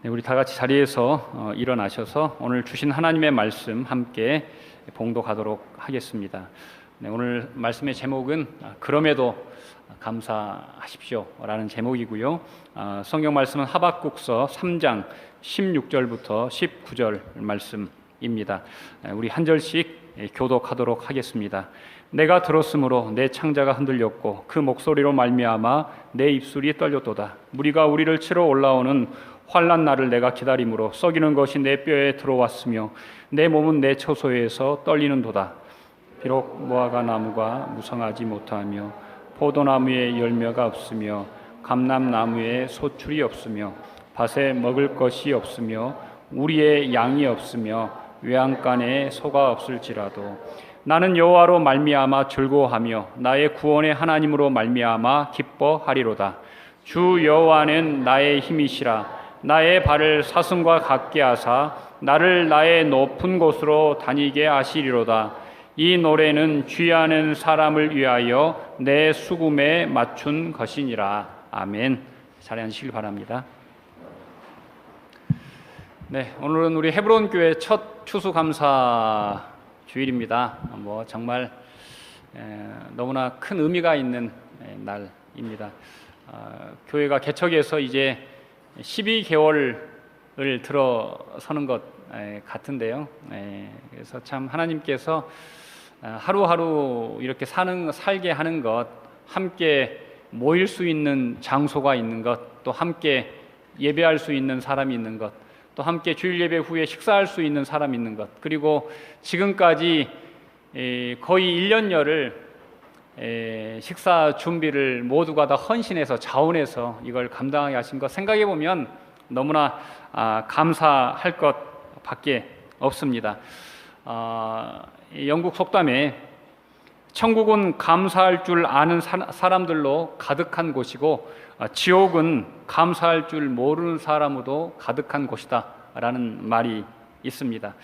네, 우리 다 같이 자리에서 일어나셔서 오늘 주신 하나님의 말씀 함께 봉독하도록 하겠습니다. 네, 오늘 말씀의 제목은 그럼에도 감사하십시오 라는 제목이고요. 성경 말씀은 하박국서 3장 16절부터 19절 말씀입니다. 우리 한 절씩 교독하도록 하겠습니다. 내가 들었으므로 내 창자가 흔들렸고 그 목소리로 말미암아 내 입술이 떨렸도다. 무리가 우리를 치러 올라오는 환난 날을 내가 기다림으로 썩이는 것이 내 뼈에 들어왔으며 내 몸은 내 처소에서 떨리는도다. 비록 무화과 나무가 무성하지 못하며 포도나무에 열매가 없으며 감람나무에 소출이 없으며 밭에 먹을 것이 없으며 우리의 양이 없으며 외양간에 소가 없을지라도 나는 여호와로 말미암아 즐거워하며 나의 구원의 하나님으로 말미암아 기뻐하리로다. 주 여호와는 나의 힘이시라. 나의 발을 사슴과 같게 하사 나를 나의 높은 곳으로 다니게 하시리로다. 이 노래는 취하는 사람을 위하여 내 수금에 맞춘 것이니라. 아멘. 자리에 앉으시길 바랍니다. 네, 오늘은 우리 헤브론 교회 첫 추수감사 주일입니다. 정말 너무나 큰 의미가 있는 날입니다. 교회가 개척해서 이제 12개월을 들어서는 것 같은데요. 그래서 참 하나님께서 하루하루 이렇게 살게 하는 것, 함께 모일 수 있는 장소가 있는 것, 또 함께 예배할 수 있는 사람이 있는 것, 또 함께 주일 예배 후에 식사할 수 있는 사람이 있는 것, 그리고 지금까지 거의 1년여를 식사 준비를 모두가 다 헌신해서 자원해서 이걸 감당하게 하신 것 생각해 보면 너무나 감사할 것밖에 없습니다. 영국 속담에 천국은 감사할 줄 아는 사람들로 가득한 곳이고 지옥은 감사할 줄 모르는 사람으로 가득한 곳이다 라는 말이 있습니다.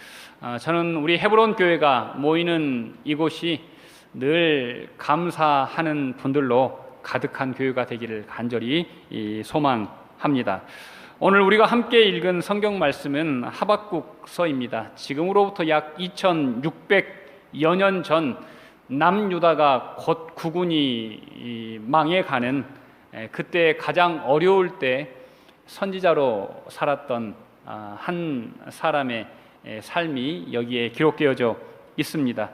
저는 우리 헤브론 교회가 모이는 이곳이 늘 감사하는 분들로 가득한 교회가 되기를 간절히 소망합니다. 오늘 우리가 함께 읽은 성경 말씀은 하박국서입니다. 지금으로부터 약 2600여 년 전 남유다가 곧 국군이 망해가는 그때 가장 어려울 때 선지자로 살았던 한 사람의 삶이 여기에 기록되어져 있습니다.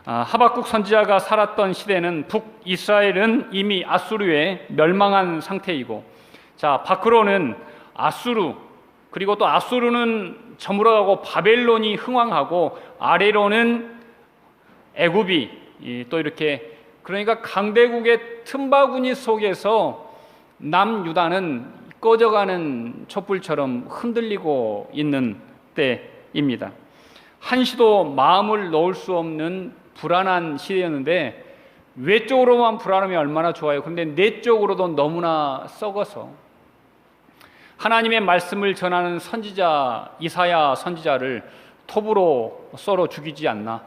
하박국 선지자가 살았던 시대는 북이스라엘은 이미 아수르에 멸망한 상태이고, 자 밖으로는 아수르, 그리고 또 아수르는 저물어가고 바벨론이 흥왕하고 아래로는 애굽이 또 이렇게, 그러니까 강대국의 틈바구니 속에서 남유다는 꺼져가는 촛불처럼 흔들리고 있는 때입니다. 한시도 마음을 놓을 수 없는 불안한 시대였는데, 외적으로만 불안하면 얼마나 좋아요. 그런데 내적으로도 너무나 썩어서 하나님의 말씀을 전하는 선지자 이사야 선지자를 톱으로 썰어 죽이지 않나,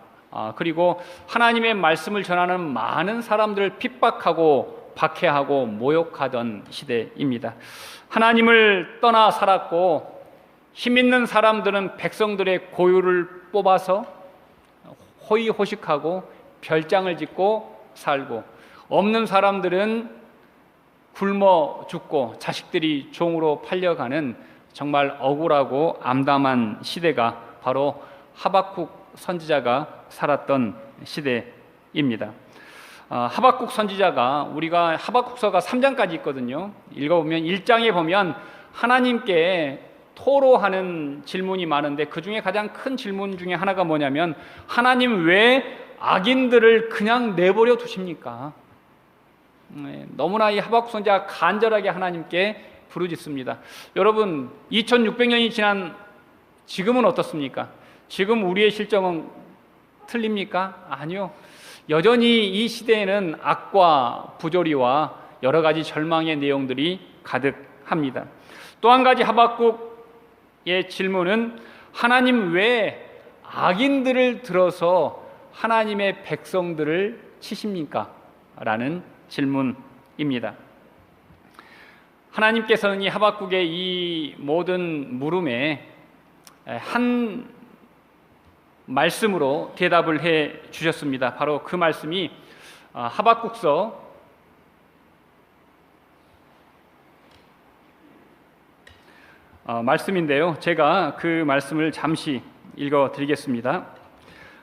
그리고 하나님의 말씀을 전하는 많은 사람들을 핍박하고 박해하고 모욕하던 시대입니다. 하나님을 떠나 살았고 힘 있는 사람들은 백성들의 고유를 뽑아서 호의호식하고 별장을 짓고 살고, 없는 사람들은 굶어 죽고 자식들이 종으로 팔려가는 정말 억울하고 암담한 시대가 바로 하박국 선지자가 살았던 시대입니다. 하박국 선지자가, 우리가 하박국서가 3장까지 있거든요. 읽어보면 1장에 보면 하나님께 토로하는 질문이 많은데 그 중에 가장 큰 질문 중에 하나가 뭐냐면, 하나님 왜 악인들을 그냥 내버려 두십니까? 너무나 이 하박국 선지자가 간절하게 하나님께 부르짖습니다. 여러분, 2600년이 지난 지금은 어떻습니까? 지금 우리의 실정은 틀립니까? 아니요. 여전히 이 시대에는 악과 부조리와 여러 가지 절망의 내용들이 가득합니다. 또 한 가지 하박국의 질문은, 하나님 왜 악인들을 들어서 하나님의 백성들을 치십니까? 라는 질문입니다. 하나님께서는 이 하박국의 이 모든 물음에 한 말씀으로 대답을 해 주셨습니다. 바로 그 말씀이 하박국서 말씀인데요. 제가 그 말씀을 잠시 읽어 드리겠습니다.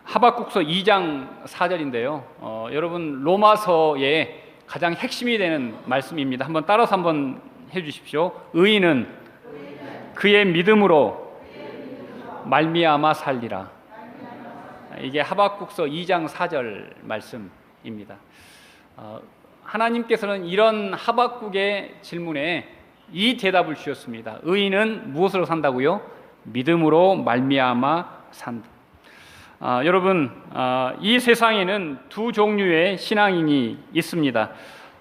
하박국서 2장 4절인데요. 여러분 로마서의 가장 핵심이 되는 말씀입니다. 한번 따라서 한번 해 주십시오. 의인은 그의 믿음으로 말미암아 살리라. 이게 하박국서 2장 4절 말씀입니다. 하나님께서는 이런 하박국의 질문에 이 대답을 주셨습니다. 의인은 무엇으로 산다고요? 믿음으로 말미암아 산다. 여러분, 이 세상에는 두 종류의 신앙인이 있습니다.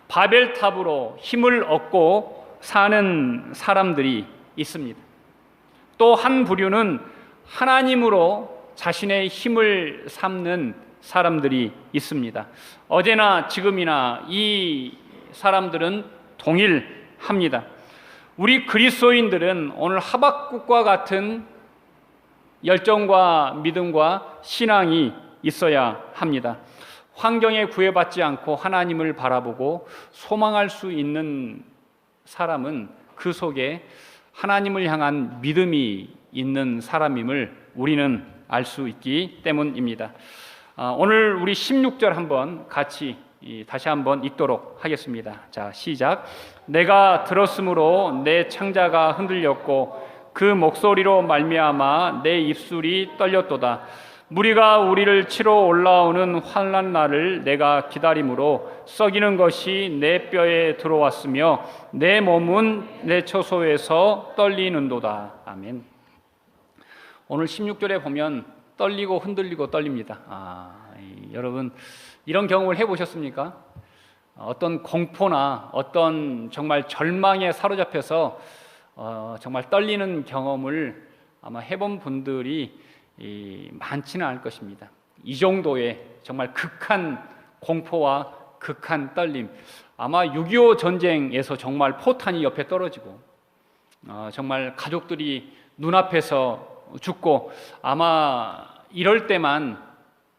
바벨탑으로 힘을 얻고 사는 사람들이 있습니다. 또 한 부류는 하나님으로 자신의 힘을 삼는 사람들이 있습니다. 어제나 지금이나 이 사람들은 동일합니다. 우리 그리스도인들은 오늘 하박국과 같은 열정과 믿음과 신앙이 있어야 합니다. 환경에 구애받지 않고 하나님을 바라보고 소망할 수 있는 사람은 그 속에 하나님을 향한 믿음이 있는 사람임을 우리는 알 수 있기 때문입니다. 오늘 우리 16절 한번 같이 다시 한번 읽도록 하겠습니다. 자, 시작. 내가 들었으므로 내 창자가 흔들렸고 그 목소리로 말미암아 내 입술이 떨렸도다. 무리가 우리를 치러 올라오는 환난 날을 내가 기다림으로 썩이는 것이 내 뼈에 들어왔으며 내 몸은 내 처소에서 떨리는도다. 아멘. 오늘 16절에 보면 떨리고 흔들리고 떨립니다. 여러분 이런 경험을 해보셨습니까? 어떤 공포나 어떤 정말 절망에 사로잡혀서 정말 떨리는 경험을 아마 해본 분들이 많지는 않을 것입니다. 이 정도의 정말 극한 공포와 극한 떨림, 아마 6.25 전쟁에서 정말 포탄이 옆에 떨어지고 정말 가족들이 눈앞에서 죽고 아마 이럴 때만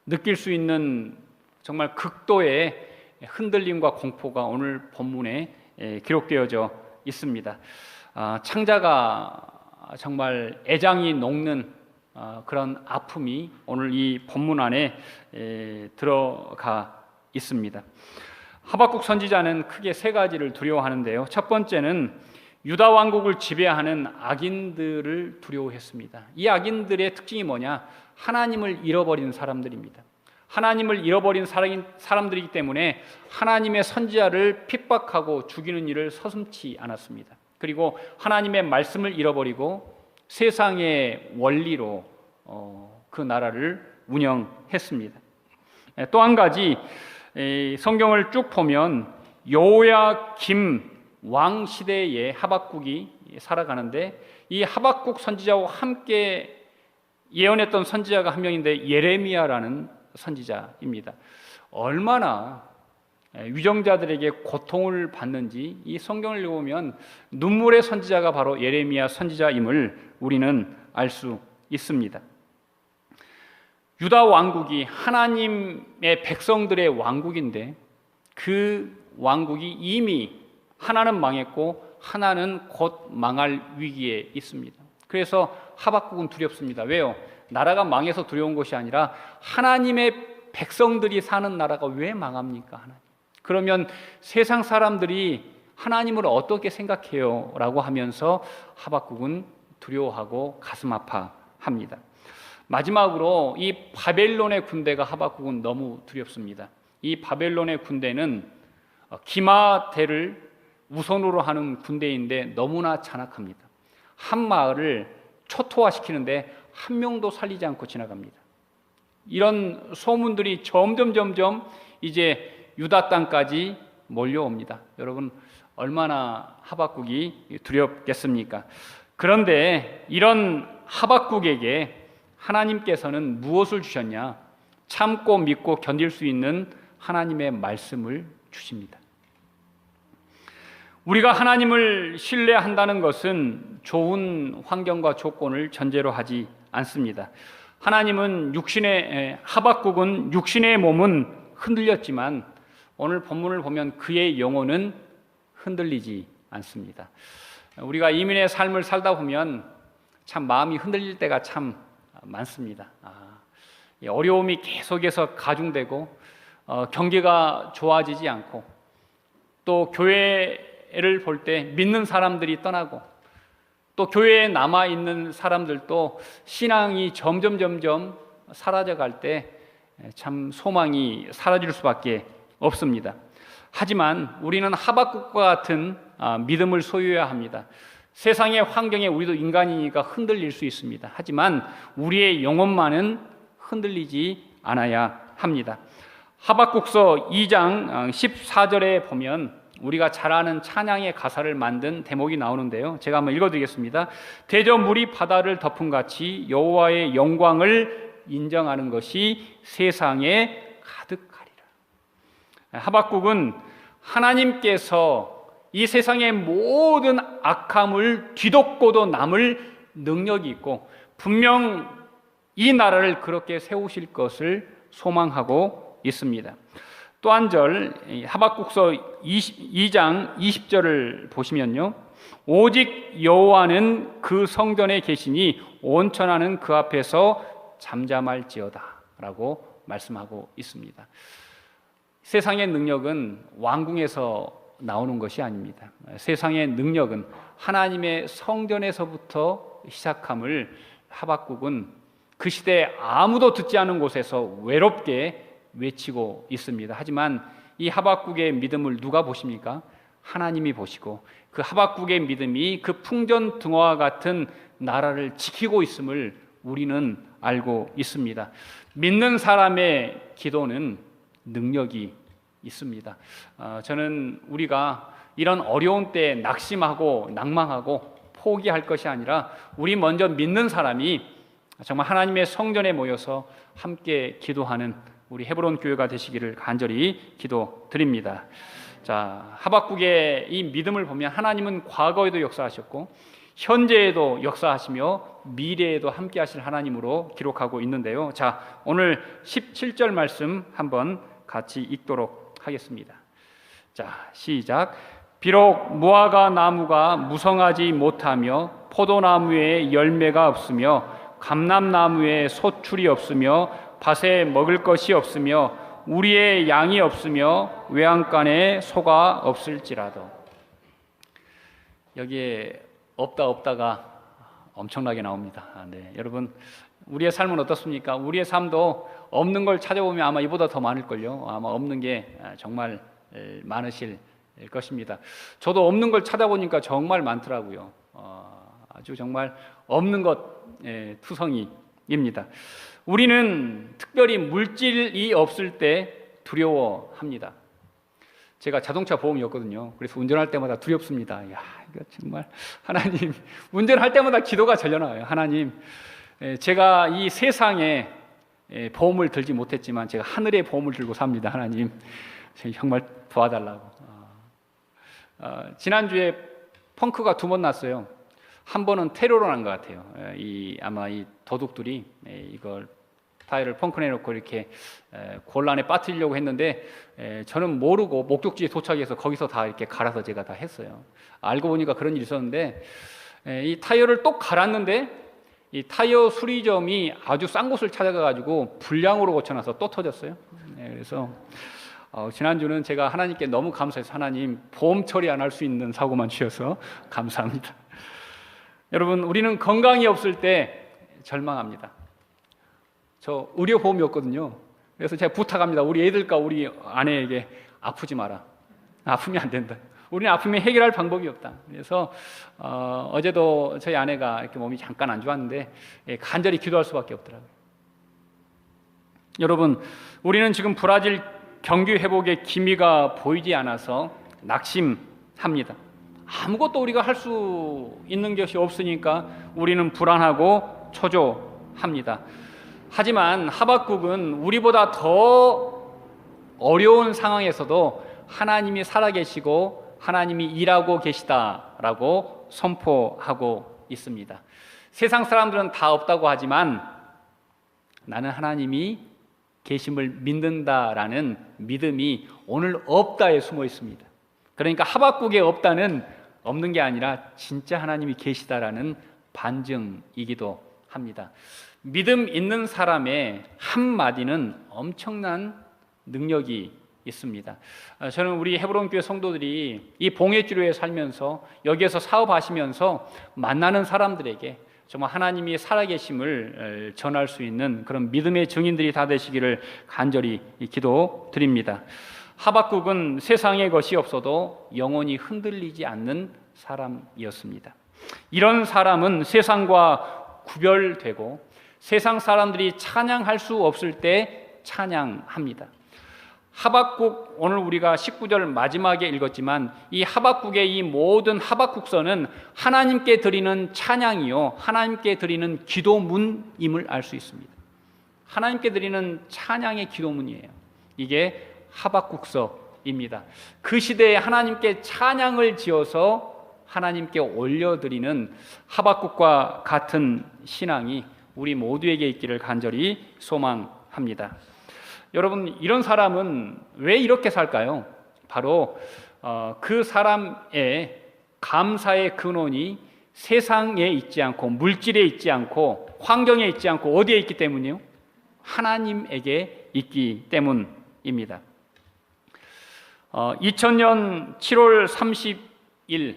느낄 수 있는 정말 극도의 흔들림과 공포가 오늘 본문에 기록되어져 있습니다. 창자가 정말 애장이 녹는 그런 아픔이 오늘 이 본문 안에 들어가 있습니다. 하박국 선지자는 크게 세 가지를 두려워하는데요. 첫 번째는 유다 왕국을 지배하는 악인들을 두려워했습니다. 이 악인들의 특징이 뭐냐? 하나님을 잃어버린 사람들입니다. 하나님을 잃어버린 사람들이기 때문에 하나님의 선지자를 핍박하고 죽이는 일을 서슴지 않았습니다. 그리고 하나님의 말씀을 잃어버리고 세상의 원리로 그 나라를 운영했습니다. 또 한 가지 성경을 쭉 보면 요야김 왕 시대에 하박국이 살아가는데 이 하박국 선지자와 함께 예언했던 선지자가 한 명인데 예레미야라는 선지자입니다. 얼마나 위정자들에게 고통을 받는지 이 성경을 읽으면 눈물의 선지자가 바로 예레미야 선지자임을 우리는 알 수 있습니다. 유다 왕국이 하나님의 백성들의 왕국인데 그 왕국이 이미 하나는 망했고 하나는 곧 망할 위기에 있습니다. 그래서 하박국은 두렵습니다. 왜요? 나라가 망해서 두려운 것이 아니라 하나님의 백성들이 사는 나라가 왜 망합니까? 하나님. 그러면 세상 사람들이 하나님을 어떻게 생각해요? 라고 하면서 하박국은 두려워하고 가슴 아파합니다. 마지막으로 이 바벨론의 군대가 하박국은 너무 두렵습니다. 이 바벨론의 군대는 기마대를 우선으로 하는 군대인데 너무나 잔악합니다. 한 마을을 초토화시키는데 한 명도 살리지 않고 지나갑니다. 이런 소문들이 점점 이제 유다 땅까지 몰려옵니다. 여러분 얼마나 하박국이 두렵겠습니까? 그런데 이런 하박국에게 하나님께서는 무엇을 주셨냐? 참고 믿고 견딜 수 있는 하나님의 말씀을 주십니다. 우리가 하나님을 신뢰한다는 것은 좋은 환경과 조건을 전제로 하지 않습니다. 하나님은 하박국은 육신의 몸은 흔들렸지만 오늘 본문을 보면 그의 영혼은 흔들리지 않습니다. 우리가 이민의 삶을 살다 보면 참 마음이 흔들릴 때가 참 많습니다. 어려움이 계속해서 가중되고 경기가 좋아지지 않고 또 교회를 볼 때 믿는 사람들이 떠나고 또 교회에 남아있는 사람들도 신앙이 점점 사라져갈 때 참 소망이 사라질 수밖에 없습니다. 하지만 우리는 하박국과 같은 믿음을 소유해야 합니다. 세상의 환경에 우리도 인간이니까 흔들릴 수 있습니다. 하지만 우리의 영혼만은 흔들리지 않아야 합니다. 하박국서 2장 14절에 보면 우리가 잘 아는 찬양의 가사를 만든 대목이 나오는데요. 제가 한번 읽어드리겠습니다. 대저 물이 바다를 덮은 같이 여호와의 영광을 인정하는 것이 세상에 가득하리라. 하박국은 하나님께서 이 세상의 모든 악함을 뒤덮고도 남을 능력이 있고 분명 이 나라를 그렇게 세우실 것을 소망하고 있습니다. 또 한 절 하박국서 2장 20절을 보시면요. 오직 여호와는 그 성전에 계시니 온천하는 그 앞에서 잠잠할지어다 라고 말씀하고 있습니다. 세상의 능력은 왕궁에서 나오는 것이 아닙니다. 세상의 능력은 하나님의 성전에서부터 시작함을 하박국은 그 시대에 아무도 듣지 않은 곳에서 외롭게 외치고 있습니다. 하지만 이 하박국의 믿음을 누가 보십니까? 하나님이 보시고 그 하박국의 믿음이 그 풍전등화와 같은 나라를 지키고 있음을 우리는 알고 있습니다. 믿는 사람의 기도는 능력이 있습니다. 저는 우리가 이런 어려운 때에 낙심하고 낭망하고 포기할 것이 아니라 우리 먼저 믿는 사람이 정말 하나님의 성전에 모여서 함께 기도하는 우리 헤브론 교회가 되시기를 간절히 기도드립니다. 자, 하박국의 이 믿음을 보면 하나님은 과거에도 역사하셨고 현재에도 역사하시며 미래에도 함께 하실 하나님으로 기록하고 있는데요. 자, 오늘 17절 말씀 한번 같이 읽도록 하겠습니다. 자, 시작. 비록 무화과 나무가 무성하지 못하며 포도나무에 열매가 없으며 감람나무에 소출이 없으며 밭에 먹을 것이 없으며 우리의 양이 없으며 외양간에 소가 없을지라도. 여기에 없다가 엄청나게 나옵니다. 네, 여러분 우리의 삶은 어떻습니까? 우리의 삶도 없는 걸 찾아보면 아마 이보다 더 많을걸요. 아마 없는 게 정말 많으실 것입니다. 저도 없는 걸 찾아보니까 정말 많더라고요. 아주 정말 없는 것 투성이입니다. 우리는 특별히 물질이 없을 때 두려워합니다. 제가 자동차 보험이었거든요. 그래서 운전할 때마다 두렵습니다. 야, 이거 정말 하나님, 운전할 때마다 기도가 절려나와요. 하나님, 제가 이 세상에 보험을 들지 못했지만 제가 하늘의 보험을 들고 삽니다. 하나님, 정말 도와달라고. 지난주에 펑크가 2번 났어요. 한 번은 테러로 난 것 같아요. 아마 이 도둑들이 이걸 타이어를 펑크내놓고 이렇게 곤란에 빠뜨리려고 했는데 저는 모르고 목적지에 도착해서 거기서 다 이렇게 갈아서 제가 다 했어요. 알고 보니까 그런 일이 있었는데 이 타이어를 또 갈았는데 이 타이어 수리점이 아주 싼 곳을 찾아가가지고 불량으로 고쳐놔서 또 터졌어요. 그래서 지난주는 제가 하나님께 너무 감사해서 하나님 보험 처리 안 할 수 있는 사고만 주셔서 감사합니다. 여러분, 우리는 건강이 없을 때 절망합니다. 저 의료보험이었거든요. 그래서 제가 부탁합니다. 우리 애들과 우리 아내에게 아프지 마라. 아프면 안 된다. 우리는 아프면 해결할 방법이 없다. 그래서 어제도 저희 아내가 이렇게 몸이 잠깐 안 좋았는데 간절히 기도할 수밖에 없더라고요. 여러분, 우리는 지금 브라질 경기 회복의 기미가 보이지 않아서 낙심합니다. 아무것도 우리가 할 수 있는 것이 없으니까 우리는 불안하고 초조합니다. 하지만 하박국은 우리보다 더 어려운 상황에서도 하나님이 살아계시고 하나님이 일하고 계시다라고 선포하고 있습니다. 세상 사람들은 다 없다고 하지만 나는 하나님이 계심을 믿는다라는 믿음이 오늘 없다에 숨어 있습니다. 그러니까 하박국에 없다는 없는 게 아니라 진짜 하나님이 계시다라는 반증이기도 합니다. 믿음 있는 사람의 한마디는 엄청난 능력이 있습니다. 저는 우리 헤브론 교회 성도들이 이 봉해주로에 살면서 여기에서 사업하시면서 만나는 사람들에게 정말 하나님이 살아계심을 전할 수 있는 그런 믿음의 증인들이 다 되시기를 간절히 기도드립니다. 하박국은 세상의 것이 없어도 영원히 흔들리지 않는 사람이었습니다. 이런 사람은 세상과 구별되고 세상 사람들이 찬양할 수 없을 때 찬양합니다. 하박국, 오늘 우리가 19절 마지막에 읽었지만 이 하박국의 이 모든 하박국서는 하나님께 드리는 찬양이요 하나님께 드리는 기도문임을 알 수 있습니다. 하나님께 드리는 찬양의 기도문이에요. 이게 하박국서입니다. 그 시대에 하나님께 찬양을 지어서 하나님께 올려드리는 하박국과 같은 신앙이 우리 모두에게 있기를 간절히 소망합니다. 여러분, 이런 사람은 왜 이렇게 살까요? 바로 그 사람의 감사의 근원이 세상에 있지 않고 물질에 있지 않고 환경에 있지 않고 어디에 있기 때문이요? 하나님에게 있기 때문입니다. 2000년 7월 30일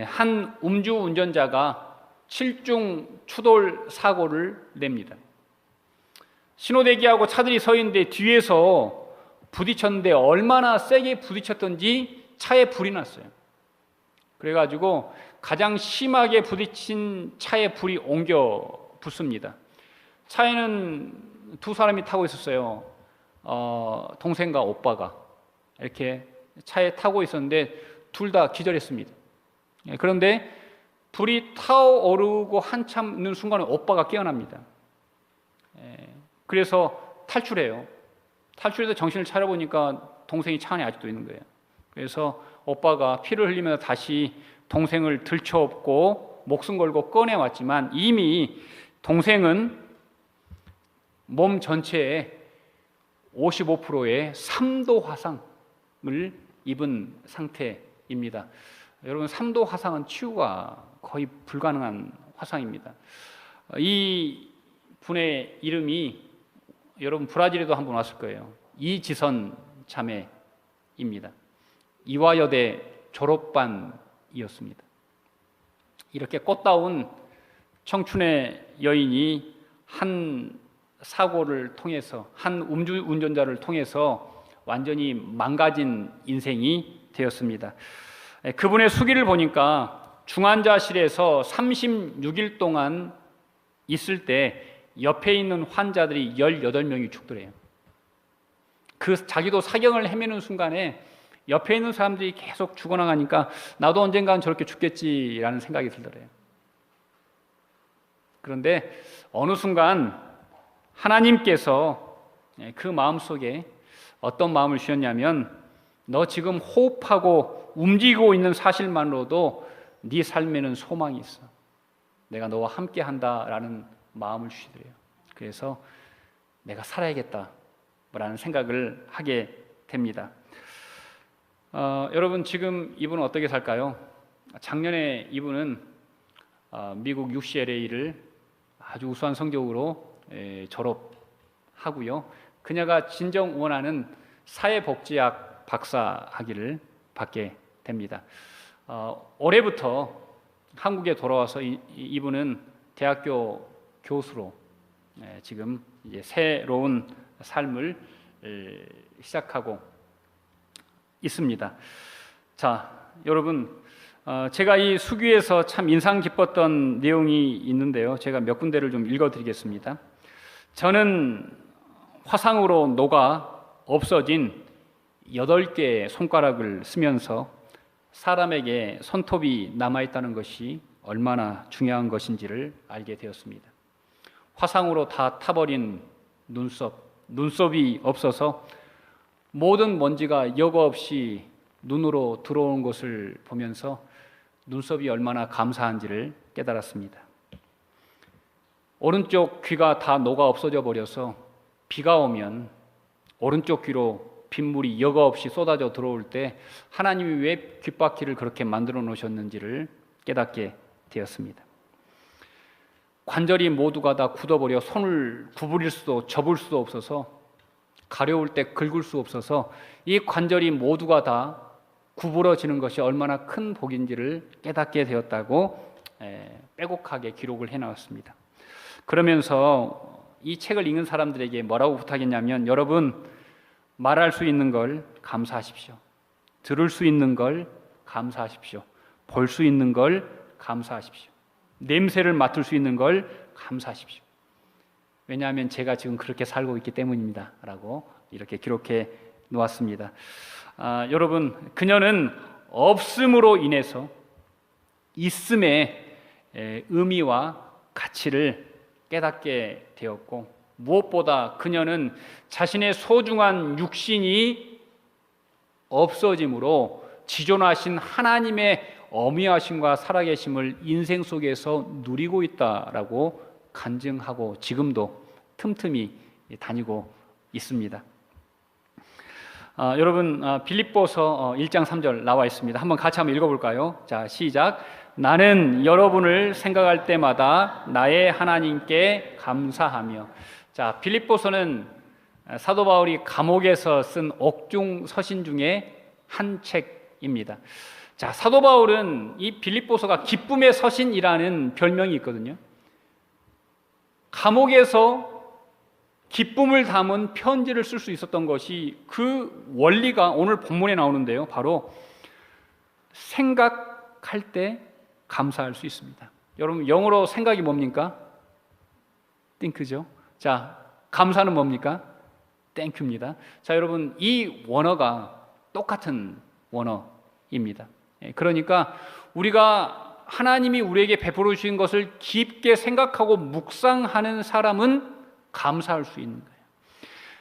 한 음주운전자가 7중 추돌 사고를 냅니다. 신호대기하고 차들이 서 있는데 뒤에서 부딪혔는데 얼마나 세게 부딪혔던지 차에 불이 났어요. 그래가지고 가장 심하게 부딪힌 차에 불이 옮겨 붙습니다. 차에는 두 사람이 타고 있었어요. 동생과 오빠가 이렇게 차에 타고 있었는데 둘 다 기절했습니다. 그런데 불이 타오르고 한참 있는 순간에 오빠가 깨어납니다. 그래서 탈출해요. 탈출해서 정신을 차려보니까 동생이 차 안에 아직도 있는 거예요. 그래서 오빠가 피를 흘리면서 다시 동생을 들쳐업고 목숨 걸고 꺼내왔지만 이미 동생은 몸 전체에 55%의 3도 화상을 입은 상태입니다. 여러분, 3도 화상은 치유가 거의 불가능한 화상입니다. 이 분의 이름이 여러분 브라질에도 한번 왔을 거예요. 이지선 자매입니다. 이화여대 졸업반이었습니다. 이렇게 꽃다운 청춘의 여인이 한 사고를 통해서 한 음주운전자를 통해서 완전히 망가진 인생이 되었습니다. 그분의 수기를 보니까 중환자실에서 36일 동안 있을 때 옆에 있는 환자들이 18명이 죽더래요. 자기도 사경을 헤매는 순간에 옆에 있는 사람들이 계속 죽어나가니까 나도 언젠가는 저렇게 죽겠지라는 생각이 들더래요. 그런데 어느 순간 하나님께서 그 마음속에 어떤 마음을 주셨냐면 너 지금 호흡하고 움직이고 있는 사실만으로도 네 삶에는 소망이 있어. 내가 너와 함께 한다라는 마음을 주시더래요. 그래서 내가 살아야겠다라는 생각을 하게 됩니다. 여러분, 지금 이분은 어떻게 살까요? 작년에 이분은 미국 UCLA를 아주 우수한 성적으로 졸업하고요. 그녀가 진정 원하는 사회복지학 박사 학위를 받게 됩니다. 올해부터 한국에 돌아와서 이분은 대학교 교수로 지금 이제 새로운 삶을 시작하고 있습니다. 자, 여러분, 제가 이 수기에서 참 인상 깊었던 내용이 있는데요. 제가 몇 군데를 좀 읽어드리겠습니다. 저는 화상으로 녹아 없어진 8개의 손가락을 쓰면서 사람에게 손톱이 남아있다는 것이 얼마나 중요한 것인지를 알게 되었습니다. 화상으로 다 타버린 눈썹이 없어서 모든 먼지가 여과 없이 눈으로 들어오는 것을 보면서 눈썹이 얼마나 감사한지를 깨달았습니다. 오른쪽 귀가 다 녹아 없어져 버려서 비가 오면 오른쪽 귀로 빗물이 여과 없이 쏟아져 들어올 때 하나님이 왜 귓바퀴를 그렇게 만들어 놓으셨는지를 깨닫게 되었습니다. 관절이 모두가 다 굳어버려 손을 구부릴 수도 접을 수도 없어서, 가려울 때 긁을 수 없어서 이 관절이 모두가 다 구부러지는 것이 얼마나 큰 복인지를 깨닫게 되었다고 빼곡하게 기록을 해놨습니다. 그러면서 이 책을 읽는 사람들에게 뭐라고 부탁했냐면, 여러분, 말할 수 있는 걸 감사하십시오. 들을 수 있는 걸 감사하십시오. 볼 수 있는 걸 감사하십시오. 냄새를 맡을 수 있는 걸 감사하십시오. 왜냐하면 제가 지금 그렇게 살고 있기 때문입니다 라고 이렇게 기록해 놓았습니다. 여러분, 그녀는 없음으로 인해서 있음의 의미와 가치를 깨닫게 되었고, 무엇보다 그녀는 자신의 소중한 육신이 없어짐으로 지존하신 하나님의 어미하심과 살아계심을 인생 속에서 누리고 있다라고 간증하고 지금도 틈틈이 다니고 있습니다. 여러분, 빌립보서 1장 3절 나와 있습니다. 한번 같이 한번 읽어볼까요? 자, 시작. 나는 여러분을 생각할 때마다 나의 하나님께 감사하며. 자, 빌립보서는 사도 바울이 감옥에서 쓴 옥중 서신 중에 한 책입니다. 자, 사도 바울은 이 빌립보서가 기쁨의 서신이라는 별명이 있거든요. 감옥에서 기쁨을 담은 편지를 쓸 수 있었던 것이, 그 원리가 오늘 본문에 나오는데요, 바로 생각할 때 감사할 수 있습니다. 여러분, 영어로 생각이 뭡니까? think죠. 자, 감사는 뭡니까? thank입니다. 자, 여러분, 이 원어가 똑같은 원어입니다. 그러니까 우리가 하나님이 우리에게 베풀어 주신 것을 깊게 생각하고 묵상하는 사람은 감사할 수 있는 거예요.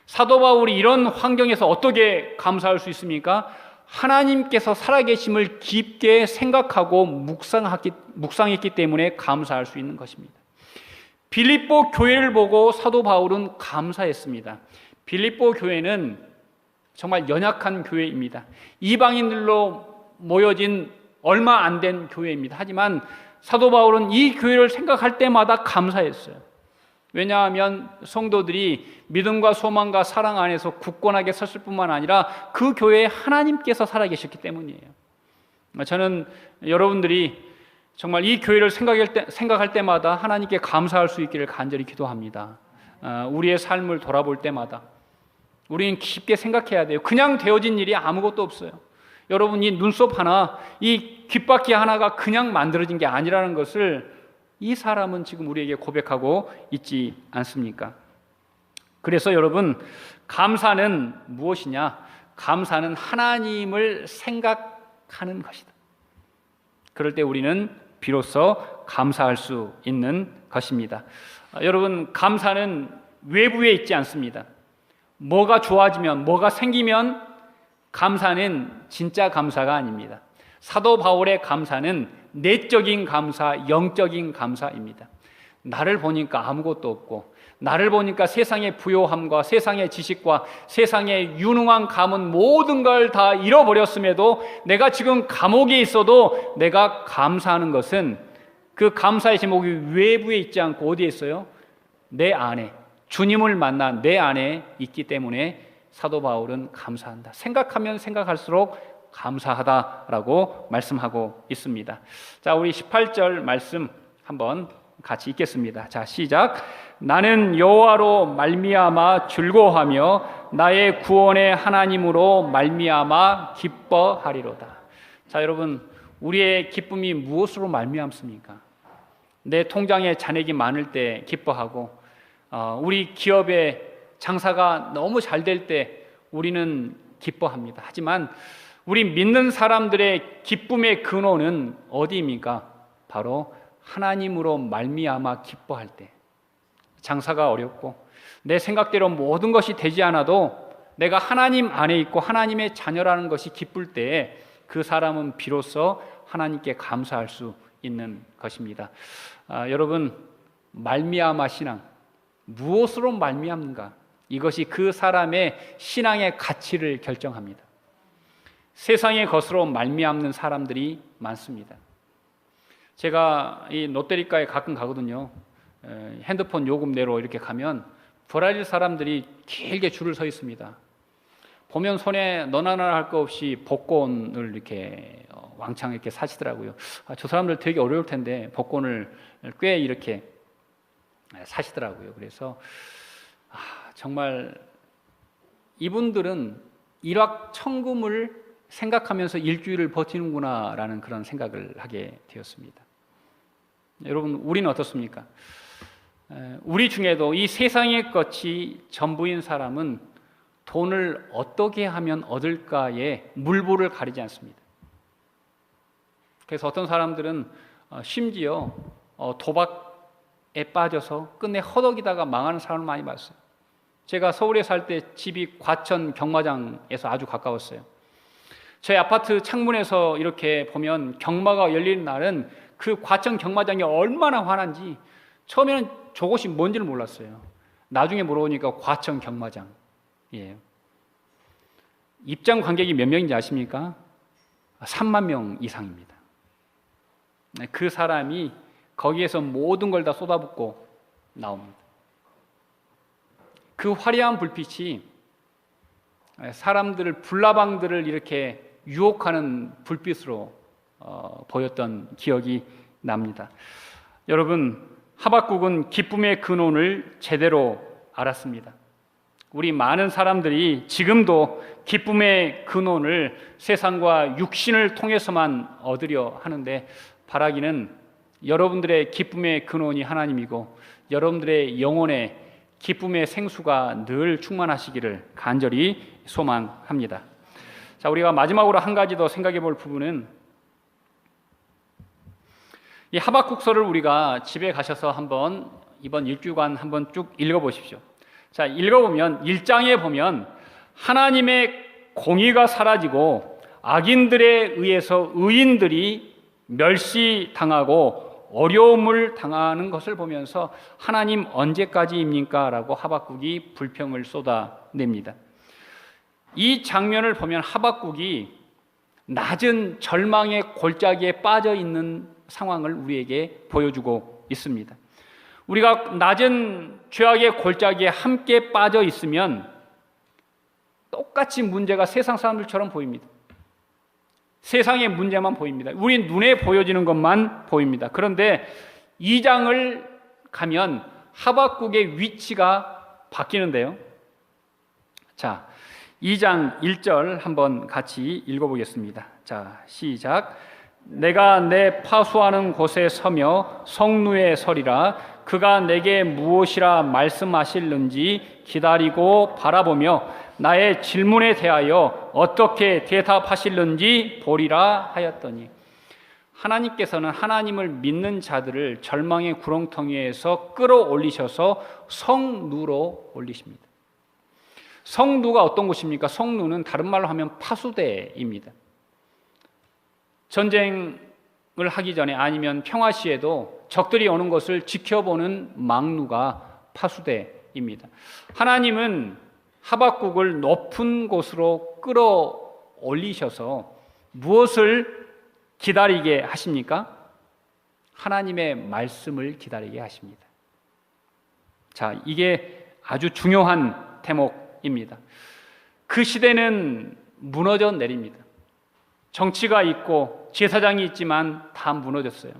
사도 바울이 이런 환경에서 어떻게 감사할 수 있습니까? 하나님께서 살아계심을 깊게 생각하고 묵상했기 때문에 감사할 수 있는 것입니다. 빌립보 교회를 보고 사도 바울은 감사했습니다. 빌립보 교회는 정말 연약한 교회입니다. 이방인들로 모여진 얼마 안 된 교회입니다. 하지만 사도 바울은 이 교회를 생각할 때마다 감사했어요. 왜냐하면 성도들이 믿음과 소망과 사랑 안에서 굳건하게 섰을 뿐만 아니라 그 교회에 하나님께서 살아계셨기 때문이에요. 저는 여러분들이 정말 이 교회를 생각할 때마다 하나님께 감사할 수 있기를 간절히 기도합니다. 우리의 삶을 돌아볼 때마다 우리는 깊게 생각해야 돼요. 그냥 되어진 일이 아무것도 없어요. 여러분, 이 눈썹 하나, 이 귓바퀴 하나가 그냥 만들어진 게 아니라는 것을 이 사람은 지금 우리에게 고백하고 있지 않습니까? 그래서 여러분, 감사는 무엇이냐? 감사는 하나님을 생각하는 것이다. 그럴 때 우리는 비로소 감사할 수 있는 것입니다. 여러분, 감사는 외부에 있지 않습니다. 뭐가 좋아지면, 뭐가 생기면 감사는 진짜 감사가 아닙니다. 사도 바울의 감사는 내적인 감사, 영적인 감사입니다. 나를 보니까 아무것도 없고, 나를 보니까 세상의 부요함과 세상의 지식과 세상의 유능한 감은 모든 걸 다 잃어버렸음에도 내가 지금 감옥에 있어도 내가 감사하는 것은, 그 감사의 제목이 외부에 있지 않고 어디에 있어요? 내 안에, 주님을 만난 내 안에 있기 때문에 사도 바울은 감사한다. 생각하면 생각할수록 감사하다라고 말씀하고 있습니다. 자, 우리 18절 말씀 한번 같이 읽겠습니다. 자, 시작. 나는 여호와로 말미암아 즐거워하며 나의 구원의 하나님으로 말미암아 기뻐하리로다. 자, 여러분, 우리의 기쁨이 무엇으로 말미암습니까? 내 통장에 잔액이 많을 때 기뻐하고, 우리 기업의 장사가 너무 잘 될 때 우리는 기뻐합니다. 하지만 우리 믿는 사람들의 기쁨의 근원은 어디입니까? 바로 하나님으로 말미암아 기뻐할 때, 장사가 어렵고 내 생각대로 모든 것이 되지 않아도 내가 하나님 안에 있고 하나님의 자녀라는 것이 기쁠 때에 그 사람은 비로소 하나님께 감사할 수 있는 것입니다. 여러분, 말미암아 신앙, 무엇으로 말미암는가? 이것이 그 사람의 신앙의 가치를 결정합니다. 세상의 것으로 말미암는 사람들이 많습니다. 제가 이 롯데리가에 가끔 가거든요. 핸드폰 요금 내러 이렇게 가면 브라질 사람들이 길게 줄을 서 있습니다. 보면 손에 너나나 할 거 없이 복권을 이렇게 왕창 이렇게 사시더라고요. 저 사람들 되게 어려울 텐데 복권을 꽤 이렇게 사시더라고요. 그래서 정말 이분들은 일확천금을 생각하면서 일주일을 버티는구나라는 그런 생각을 하게 되었습니다. 여러분, 우리는 어떻습니까? 우리 중에도 이 세상의 것이 전부인 사람은 돈을 어떻게 하면 얻을까에 물불을 가리지 않습니다. 그래서 어떤 사람들은 심지어 도박에 빠져서 끝내 허덕이다가 망하는 사람을 많이 봤어요. 제가 서울에 살 때 집이 과천 경마장에서 아주 가까웠어요. 제 아파트 창문에서 이렇게 보면 경마가 열리는 날은 그 과천 경마장이 얼마나 환한지 처음에는 저곳이 뭔지를 몰랐어요. 나중에 물어보니까 과천 경마장. 예. 입장 관객이 몇 명인지 아십니까? 3만 명 이상입니다. 그 사람이 거기에서 모든 걸 다 쏟아붓고 나옵니다. 그 화려한 불빛이 사람들을, 불나방들을 이렇게 유혹하는 불빛으로 보였던 기억이 납니다. 여러분, 하박국은 기쁨의 근원을 제대로 알았습니다. 우리 많은 사람들이 지금도 기쁨의 근원을 세상과 육신을 통해서만 얻으려 하는데, 바라기는 여러분들의 기쁨의 근원이 하나님이고 여러분들의 영혼의 기쁨의 생수가 늘 충만하시기를 간절히 소망합니다. 자, 우리가 마지막으로 한 가지 더 생각해 볼 부분은, 이 하박국서를 우리가 집에 가셔서 한번 이번 일주간 한번 쭉 읽어보십시오. 자, 읽어보면 1장에 보면 하나님의 공의가 사라지고 악인들에 의해서 의인들이 멸시당하고 어려움을 당하는 것을 보면서 하나님 언제까지입니까? 라고 하박국이 불평을 쏟아냅니다. 이 장면을 보면 하박국이 낮은 절망의 골짜기에 빠져 있는 상황을 우리에게 보여주고 있습니다. 우리가 낮은 죄악의 골짜기에 함께 빠져 있으면 똑같이 문제가 세상 사람들처럼 보입니다. 세상의 문제만 보입니다. 우리 눈에 보여지는 것만 보입니다. 그런데 2장을 가면 하박국의 위치가 바뀌는데요. 자, 2장 1절 한번 같이 읽어보겠습니다. 자, 시작. 내가 내 파수하는 곳에 서며 성루에 서리라. 그가 내게 무엇이라 말씀하실는지 기다리고 바라보며 나의 질문에 대하여 어떻게 대답하실는지 보리라 하였더니, 하나님께서는 하나님을 믿는 자들을 절망의 구렁텅이에서 끌어올리셔서 성루로 올리십니다. 성루가 어떤 곳입니까? 성루는 다른 말로 하면 파수대입니다. 전쟁을 하기 전에 아니면 평화 시에도 적들이 오는 것을 지켜보는 망루가 파수대입니다. 하나님은 하박국을 높은 곳으로 끌어올리셔서 무엇을 기다리게 하십니까? 하나님의 말씀을 기다리게 하십니다. 자, 이게 아주 중요한 대목입니다. 그 시대는 무너져 내립니다. 정치가 있고 제사장이 있지만 다 무너졌어요.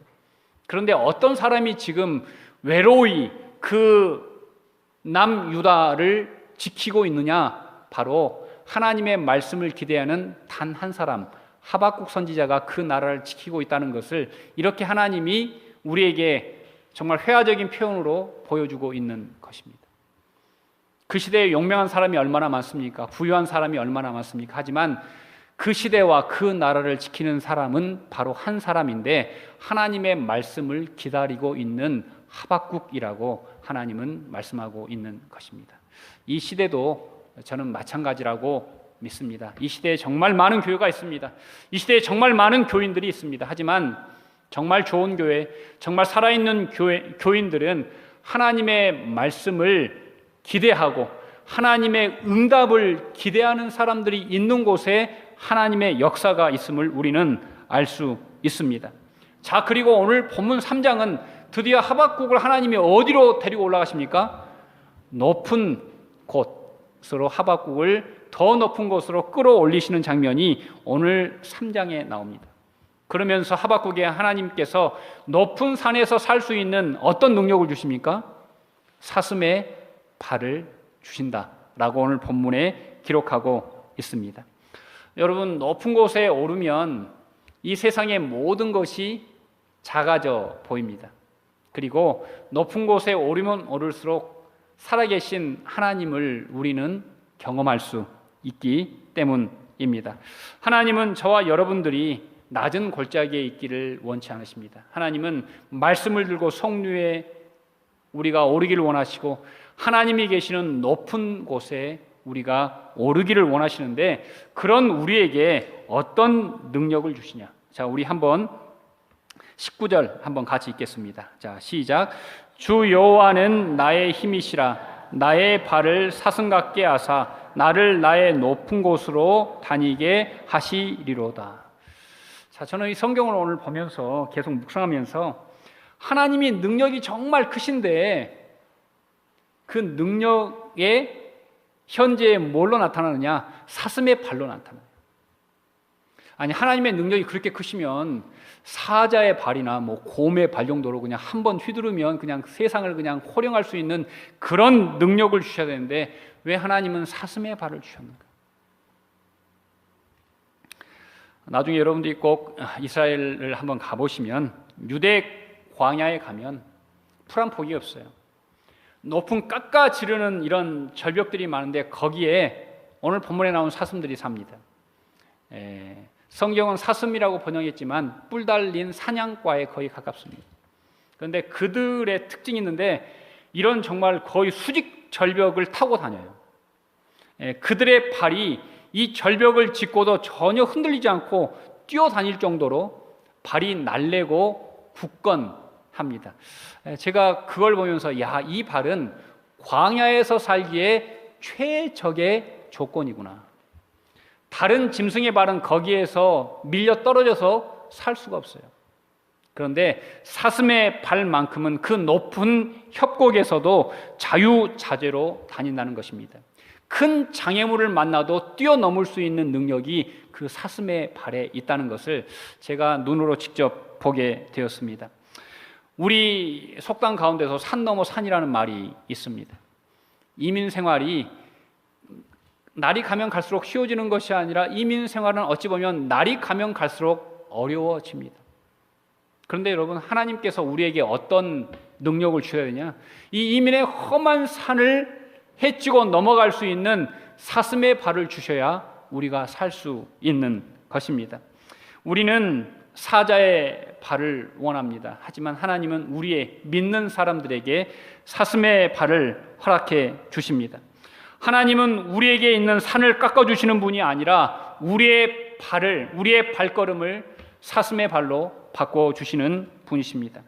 그런데 어떤 사람이 지금 외로이 그 남유다를 지키고 있느냐? 바로 하나님의 말씀을 기대하는 단 한 사람, 하박국 선지자가 그 나라를 지키고 있다는 것을 이렇게 하나님이 우리에게 정말 회화적인 표현으로 보여주고 있는 것입니다. 그 시대에 용맹한 사람이 얼마나 많습니까? 부유한 사람이 얼마나 많습니까? 하지만 그 시대와 그 나라를 지키는 사람은 바로 한 사람인데, 하나님의 말씀을 기다리고 있는 하박국이라고 하나님은 말씀하고 있는 것입니다. 이 시대도 저는 마찬가지라고 믿습니다. 이 시대에 정말 많은 교회가 있습니다. 이 시대에 정말 많은 교인들이 있습니다. 하지만 정말 좋은 교회, 정말 살아있는 교인들은 하나님의 말씀을 기대하고 하나님의 응답을 기대하는 사람들이 있는 곳에 하나님의 역사가 있음을 우리는 알 수 있습니다. 자, 그리고 오늘 본문 3장은 드디어 하박국을 하나님이 어디로 데리고 올라가십니까? 높은 곳으로, 하박국을 더 높은 곳으로 끌어올리시는 장면이 오늘 3장에 나옵니다. 그러면서 하박국에 하나님께서 높은 산에서 살 수 있는 어떤 능력을 주십니까? 사슴의 발을 주신다라고 오늘 본문에 기록하고 있습니다. 여러분, 높은 곳에 오르면 이 세상의 모든 것이 작아져 보입니다. 그리고 높은 곳에 오르면 오를수록 살아계신 하나님을 우리는 경험할 수 있기 때문입니다. 하나님은 저와 여러분들이 낮은 골짜기에 있기를 원치 않으십니다. 하나님은 말씀을 들고 성류에 우리가 오르기를 원하시고 하나님이 계시는 높은 곳에 우리가 오르기를 원하시는데, 그런 우리에게 어떤 능력을 주시냐? 자, 우리 한번 19절 한번 같이 읽겠습니다. 자, 시작. 주 여호와는 나의 힘이시라. 나의 발을 사슴 같게 하사 나를 나의 높은 곳으로 다니게 하시리로다. 자, 저는 이 성경을 오늘 보면서 계속 묵상하면서 하나님이 능력이 정말 크신데 그 능력에 현재 뭘로 나타나느냐? 사슴의 발로 나타나요. 아니, 하나님의 능력이 그렇게 크시면 사자의 발이나 곰의 발 정도로 그냥 한번 휘두르면 그냥 세상을 그냥 호령할 수 있는 그런 능력을 주셔야 되는데 왜 하나님은 사슴의 발을 주셨는가? 나중에 여러분들이 꼭 이스라엘을 한번 가보시면 유대 광야에 가면 풀 한 폭이 없어요. 높은 깎아 지르는 이런 절벽들이 많은데 거기에 오늘 본문에 나온 사슴들이 삽니다. 성경은 사슴이라고 번역했지만 뿔 달린 사냥과에 거의 가깝습니다. 그런데 그들의 특징이 있는데 이런 정말 거의 수직 절벽을 타고 다녀요. 그들의 발이 이 절벽을 짚고도 전혀 흔들리지 않고 뛰어다닐 정도로 발이 날래고 굳건합니다. 제가 그걸 보면서 이 발은 광야에서 살기에 최적의 조건이구나. 다른 짐승의 발은 거기에서 밀려 떨어져서 살 수가 없어요. 그런데 사슴의 발만큼은 그 높은 협곡에서도 자유자재로 다닌다는 것입니다. 큰 장애물을 만나도 뛰어넘을 수 있는 능력이 그 사슴의 발에 있다는 것을 제가 눈으로 직접 보게 되었습니다. 우리 속담 가운데서 산 넘어 산이라는 말이 있습니다. 이민 생활이 날이 가면 갈수록 쉬워지는 것이 아니라 이민 생활은 어찌 보면 날이 가면 갈수록 어려워집니다. 그런데 여러분, 하나님께서 우리에게 어떤 능력을 주셔야 되냐? 이 이민의 험한 산을 해치고 넘어갈 수 있는 사슴의 발을 주셔야 우리가 살 수 있는 것입니다. 우리는 사자의 발을 원합니다. 하지만 하나님은 우리의 믿는 사람들에게 사슴의 발을 허락해 주십니다. 하나님은 우리에게 있는 산을 깎아주시는 분이 아니라 우리의 발걸음을 사슴의 발로 바꿔주시는 분이십니다.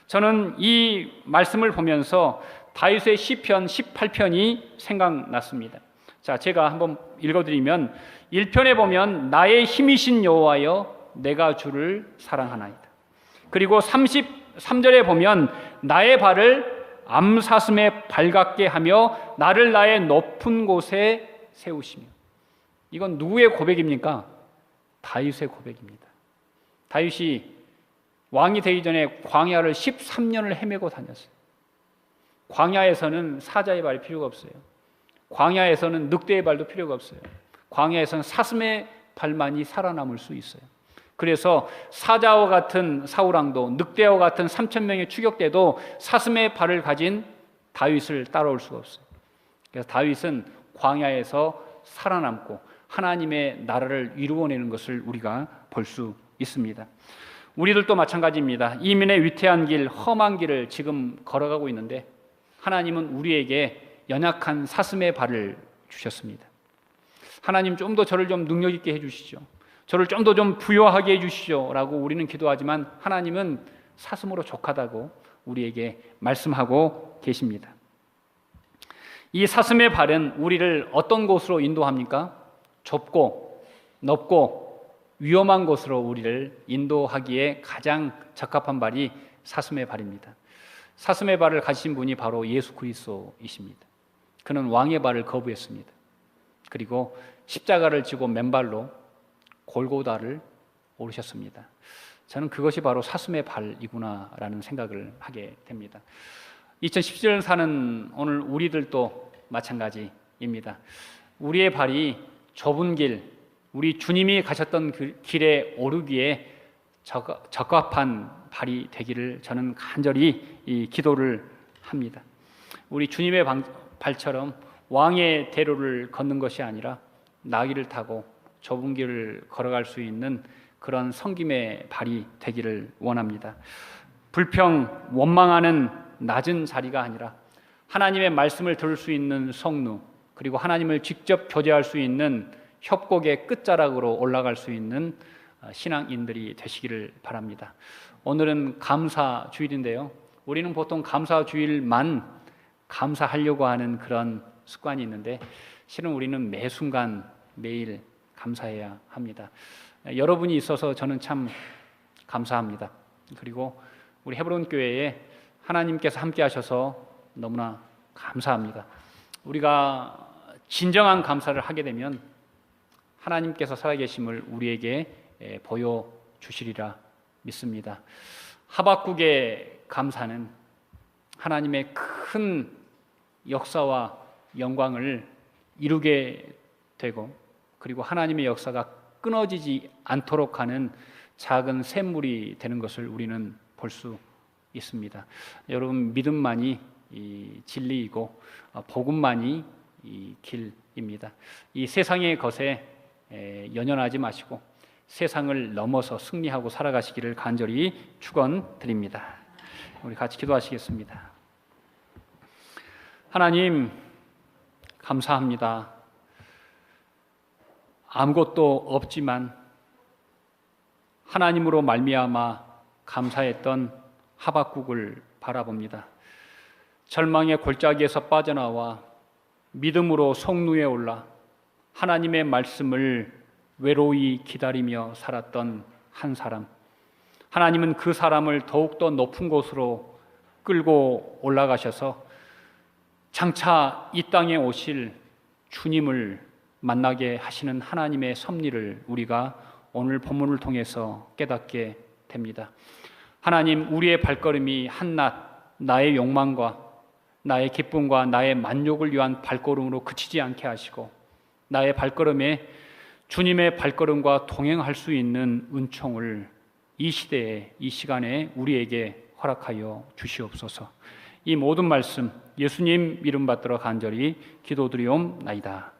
저는 이 말씀을 보면서 다윗의 시편 18편이 생각났습니다. 자, 제가 한번 읽어드리면 1편에 보면 나의 힘이신 여호와여 내가 주를 사랑하나이다. 그리고 33절에 보면 나의 발을 암사슴의 발 같게 하며 나를 나의 높은 곳에 세우시며. 이건 누구의 고백입니까? 다윗의 고백입니다. 다윗이 왕이 되기 전에 광야를 13년을 헤매고 다녔어요. 광야에서는 사자의 발이 필요가 없어요. 광야에서는 늑대의 발도 필요가 없어요. 광야에서는 사슴의 발만이 살아남을 수 있어요. 그래서 사자와 같은 사울왕도 늑대와 같은 3,000명의 추격대도 사슴의 발을 가진 다윗을 따라올 수가 없어요. 그래서 다윗은 광야에서 살아남고 하나님의 나라를 이루어내는 것을 우리가 볼 수 있습니다. 우리들도 마찬가지입니다. 이민의 위태한 길, 험한 길을 지금 걸어가고 있는데 하나님은 우리에게 연약한 사슴의 발을 주셨습니다. 하나님 좀 더 저를 좀 능력 있게 해주시죠. 저를 좀 더 좀 부여하게 해주시죠 라고 우리는 기도하지만 하나님은 사슴으로 족하다고 우리에게 말씀하고 계십니다. 이 사슴의 발은 우리를 어떤 곳으로 인도합니까? 좁고 넓고 위험한 곳으로 우리를 인도하기에 가장 적합한 발이 사슴의 발입니다. 사슴의 발을 가지신 분이 바로 예수 그리스도이십니다. 그는 왕의 발을 거부했습니다. 그리고 십자가를 지고 맨발로 골고다를 오르셨습니다. 저는 그것이 바로 사슴의 발이구나라는 생각을 하게 됩니다. 2017년 사는 오늘 우리들도 마찬가지입니다. 우리의 발이 좁은 길, 우리 주님이 가셨던 그 길에 오르기에 적합한 발이 되기를 저는 간절히 기도를 합니다. 우리 주님의 발처럼 왕의 대로를 걷는 것이 아니라 나귀를 타고 좁은 길을 걸어갈 수 있는 그런 섬김의 발이 되기를 원합니다. 불평, 원망하는 낮은 자리가 아니라 하나님의 말씀을 들을 수 있는 성루, 그리고 하나님을 직접 교제할 수 있는 협곡의 끝자락으로 올라갈 수 있는 신앙인들이 되시기를 바랍니다. 오늘은 감사주일인데요. 우리는 보통 감사주일만 감사하려고 하는 그런 습관이 있는데 실은 우리는 매 순간 매일 감사해야 합니다. 여러분이 있어서 저는 참 감사합니다. 그리고 우리 헤브론 교회에 하나님께서 함께 하셔서 너무나 감사합니다. 우리가 진정한 감사를 하게 되면 하나님께서 살아계심을 우리에게 보여주시리라 믿습니다. 하박국의 감사는 하나님의 큰 역사와 영광을 이루게 되고 그리고 하나님의 역사가 끊어지지 않도록 하는 작은 샘물이 되는 것을 우리는 볼 수 있습니다. 여러분, 믿음만이 이 진리이고 복음만이 이 길입니다. 이 세상의 것에 연연하지 마시고 세상을 넘어서 승리하고 살아가시기를 간절히 축원드립니다. 우리 같이 기도하시겠습니다. 하나님, 감사합니다. 아무것도 없지만 하나님으로 말미암아 감사했던 하박국을 바라봅니다. 절망의 골짜기에서 빠져나와 믿음으로 성루에 올라 하나님의 말씀을 외로이 기다리며 살았던 한 사람, 하나님은 그 사람을 더욱더 높은 곳으로 끌고 올라가셔서 장차 이 땅에 오실 주님을 만나게 하시는 하나님의 섭리를 우리가 오늘 본문을 통해서 깨닫게 됩니다. 하나님, 우리의 발걸음이 한낱 나의 욕망과 나의 기쁨과 나의 만족을 위한 발걸음으로 그치지 않게 하시고 나의 발걸음에 주님의 발걸음과 동행할 수 있는 은총을 이 시대에, 이 시간에 우리에게 허락하여 주시옵소서. 이 모든 말씀 예수님 이름 받들어 간절히 기도드리옵나이다.